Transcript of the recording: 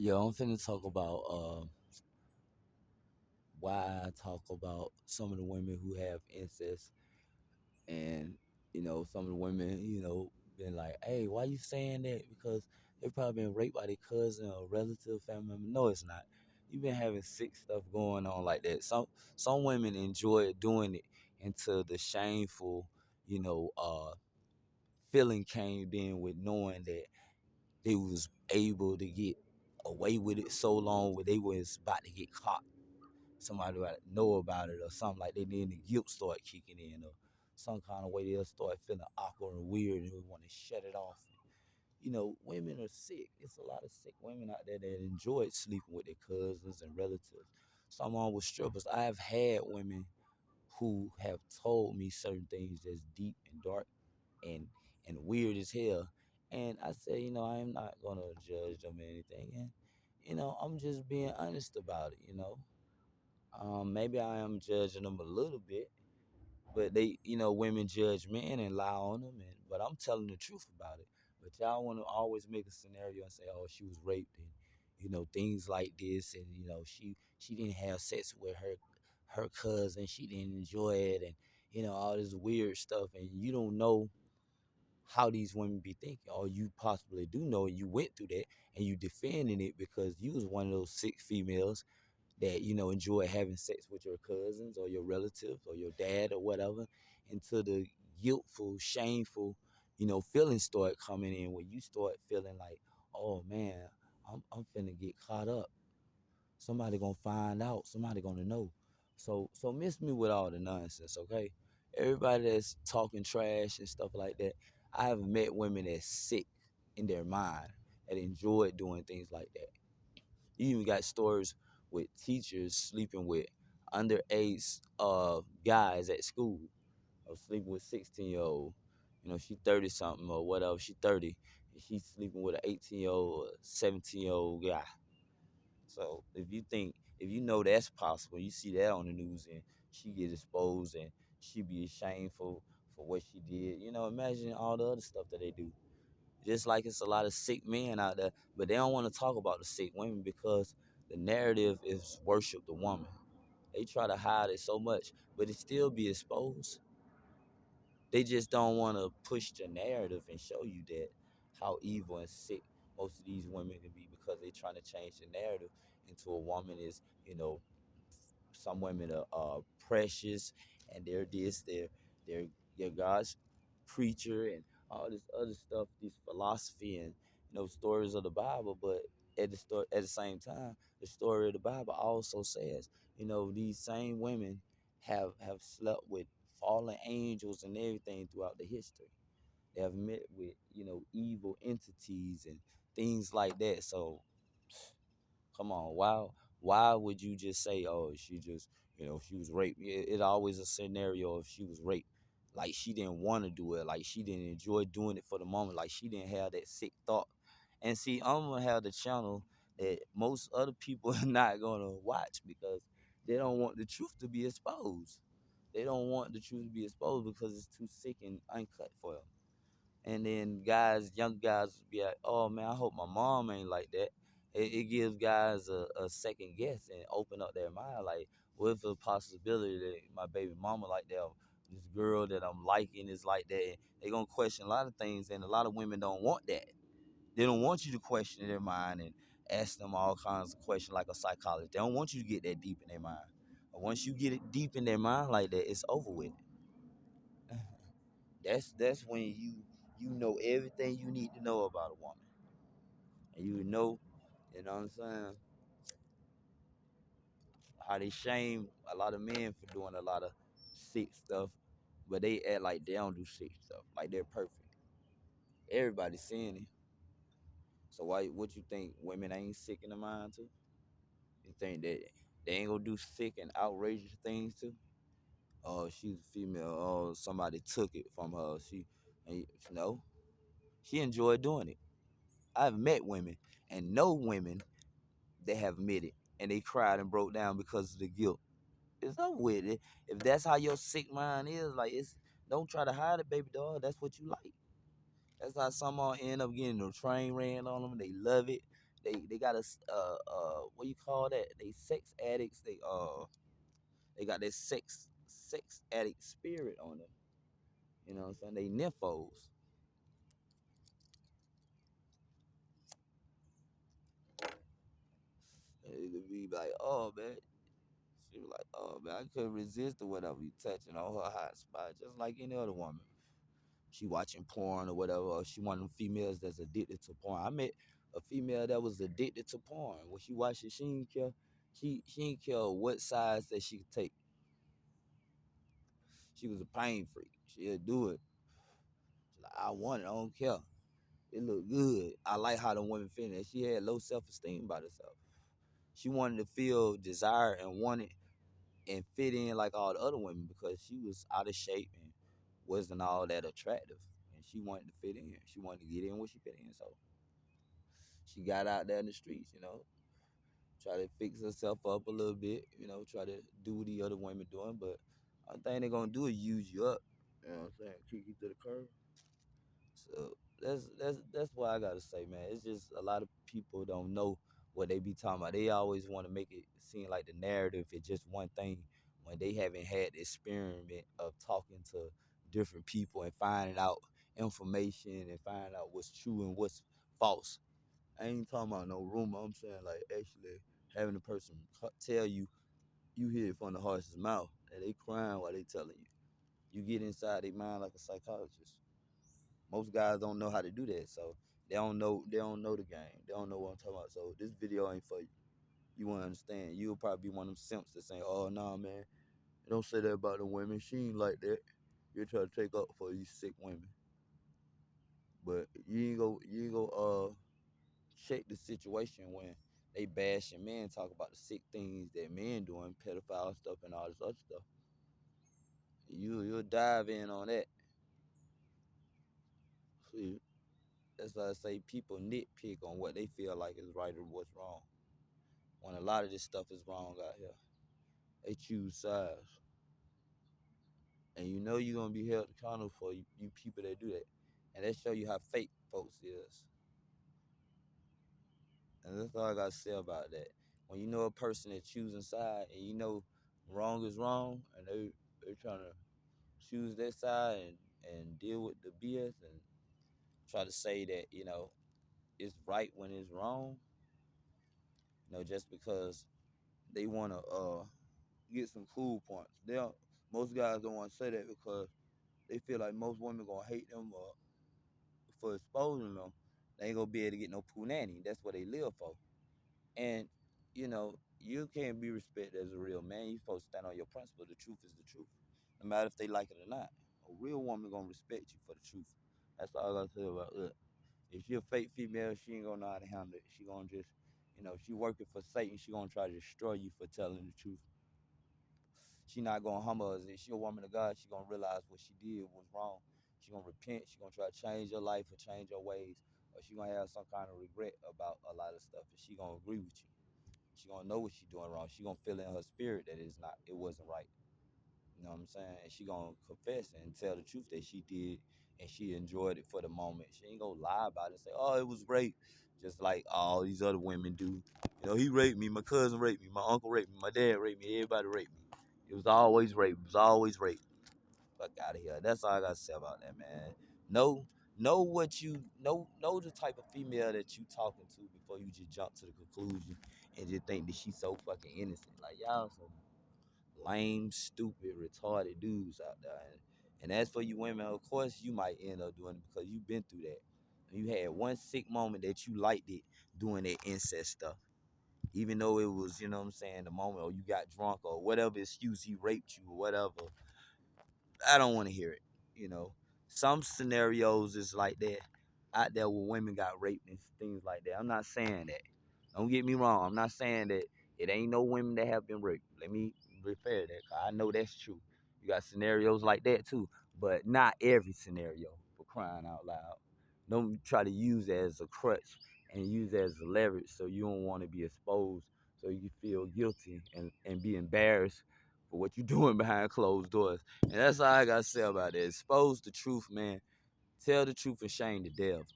Yo, I'm finna talk about why I talk about some of the women who have incest, and some of the women, been like, "Hey, why you saying that?" Because they probably been raped by their cousin or relative, family member. No, it's not. You've been having sick stuff going on like that. Some women enjoy doing it until the shameful, you know, uh, feeling came in with knowing that they was able to get away with it so long where they was about to get caught. Somebody would know about it or something like that. Then the guilt start kicking in or some kind of way they'll start feeling awkward and weird and they want to shut it off. Women are sick. It's a lot of sick women out there that enjoy sleeping with their cousins and relatives. Some on with strippers. I have had women who have told me certain things that's deep and dark and weird as hell. And I say, I am not gonna judge them or anything. And I'm just being honest about it. Maybe I am judging them a little bit, but women judge men and lie on them, but I'm telling the truth about it. But y'all want to always make a scenario and say, "Oh, she was raped," and things like this, and she didn't have sex with her cousin, she didn't enjoy it, and all this weird stuff, and you don't know how these women be thinking, or you possibly do know, and you went through that, and you defending it because you was one of those sick females that enjoy having sex with your cousins or your relatives or your dad or whatever, until the guiltful, shameful, feelings start coming in when you start feeling like, oh man, I'm finna get caught up. Somebody gonna find out. Somebody gonna know. So miss me with all the nonsense, okay? Everybody that's talking trash and stuff like that. I have met women that's sick in their mind that enjoy doing things like that. You even got stories with teachers sleeping with underage guys at school, or sleeping with 16-year-old. She 30 something or whatever. She 30, and she's sleeping with an 18-year-old or 17-year-old guy. So if you know that's possible, you see that on the news, and she get exposed and she be ashamed for what she did. Imagine all the other stuff that they do. Just like it's a lot of sick men out there, but they don't want to talk about the sick women because the narrative is worship the woman. They try to hide it so much, but it still be exposed. They just don't want to push the narrative and show you that how evil and sick most of these women can be, because they're trying to change the narrative into a woman is, some women are precious, and they're this, they're they're God's preacher, and all this other stuff, this philosophy and stories of the Bible. But at the same time, the story of the Bible also says, these same women have slept with fallen angels and everything throughout the history. They have met with evil entities and things like that. So come on, why would you just say, oh, she just, she was raped? It always a scenario if she was raped. Like she didn't want to do it, like she didn't enjoy doing it for the moment, like she didn't have that sick thought. And see, I'm gonna have the channel that most other people are not gonna watch because they don't want the truth to be exposed. They don't want the truth to be exposed because it's too sick and uncut for them. And then young guys be like, "Oh man, I hope my mom ain't like that." It gives guys a second guess and open up their mind. Like, what if the possibility that my baby mama like that, or this girl that I'm liking is like that? They gonna question a lot of things, and a lot of women don't want that. They don't want you to question their mind and ask them all kinds of questions like a psychologist. They don't want you to get that deep in their mind. But once you get it deep in their mind like that, it's over with. That's when you know everything you need to know about a woman, and you know what I'm saying, how they shame a lot of men for doing a lot of sick stuff, but they act like they don't do sick stuff, like they're perfect. Everybody's seeing it. So why? What you think? Women ain't sick in the mind too? You think that they ain't gonna do sick and outrageous things too? Oh, she's a female. Oh, somebody took it from her. And no, she enjoyed doing it. I've met women and know women they have admitted and they cried and broke down because of the guilt. It's over with it. If that's how your sick mind is, like, it's don't try to hide it, baby doll. That's what you like. That's how some all end up getting the train ran on them. They love it. They got a what you call that? They sex addicts. They got this sex addict spirit on them. You know what I'm saying? They nymphos. It could be like, oh man, she was like, oh man, I couldn't resist or whatever. You touching on her hot spot, just like any other woman. She watching porn or whatever. Or she one of them females that's addicted to porn. I met a female that was addicted to porn. When she watched it, she didn't care. She didn't care what size that she could take. She was a pain freak. She'll do it. She's like, I want it. I don't care. It looked good. I like how the women feel. She had low self esteem about herself. She wanted to feel desired and wanted and fit in like all the other women because she was out of shape and wasn't all that attractive. And she wanted to fit in. She wanted to get in where she fit in. So she got out there in the streets, try to fix herself up a little bit, try to do what the other women doing. But one thing they're gonna do is use you up. You know what I'm saying? Kick you to the curb. So that's what I gotta say, man. It's just a lot of people don't know what they be talking about. They always want to make it seem like the narrative is just one thing when they haven't had the experiment of talking to different people and finding out information and finding out what's true and what's false. I ain't talking about no rumor. I'm saying like actually having a person tell you you hear it from the horse's mouth and they crying while they telling you. You get inside their mind like a psychologist. Most guys don't know how to do that, so they don't know the game. They don't know what I'm talking about. So this video ain't for you. You wanna understand. You'll probably be one of them simps that say, oh nah man, don't say that about the women. She ain't like that. You're trying to take up for these sick women. But you ain't go check the situation when they bashing men, talk about the sick things that men doing, pedophile stuff and all this other stuff. You'll dive in on that. See, that's why I say people nitpick on what they feel like is right or what's wrong. When a lot of this stuff is wrong out here. They choose sides. And you know you're gonna be held accountable for you people that do that. And that show you how fake folks is. And that's all I gotta say about that. When you know a person that's choosing side and you know wrong is wrong and they're trying to choose their side and deal with the BS and try to say that, it's right when it's wrong, just because they wanna get some cool points. Most guys don't want to say that because they feel like most women gonna hate them or for exposing them. They ain't gonna be able to get no poo nanny. That's what they live for. And you can't be respected as a real man. You supposed to stand on your principle. The truth is the truth, no matter if they like it or not. A real woman gonna respect you for the truth. That's all I gotta say about it. If she a fake female, she ain't gonna know how to handle it. She gonna just, she working for Satan. She gonna try to destroy you for telling the truth. She not gonna humble us. If she a woman of God, she gonna realize what she did was wrong. She gonna repent. She gonna try to change her life or change her ways, or she gonna have some kind of regret about a lot of stuff. And she gonna agree with you. She gonna know what she doing wrong. She gonna feel in her spirit that it wasn't right. You know what I'm saying? And she gonna confess and tell the truth that she did, and she enjoyed it for the moment. She ain't gonna lie about it and say, "Oh, it was rape," just like all these other women do. He raped me. My cousin raped me. My uncle raped me. My dad raped me. Everybody raped me. It was always rape. It was always rape. Fuck out of here. That's all I gotta say about that, man. Know what you know the type of female that you talking to before you just jump to the conclusion and just think that she's so fucking innocent. Like y'all some lame, stupid, retarded dudes out there. And as for you women, of course you might end up doing it because you've been through that. You had one sick moment that you liked it doing that incest stuff. Even though it was, you know what I'm saying, the moment or you got drunk or whatever excuse he raped you or whatever. I don't want to hear it. You know, some scenarios is like that out there where women got raped and things like that. I'm not saying that. Don't get me wrong. I'm not saying that it ain't no women that have been raped. Let me repair that. 'Cause I know that's true. You got scenarios like that too, but not every scenario. For crying out loud, don't try to use it as a crutch and use it as a leverage so you don't want to be exposed, so you feel guilty and be embarrassed for what you're doing behind closed doors. And that's all I gotta say about it. Expose the truth, man. Tell the truth and shame the devil.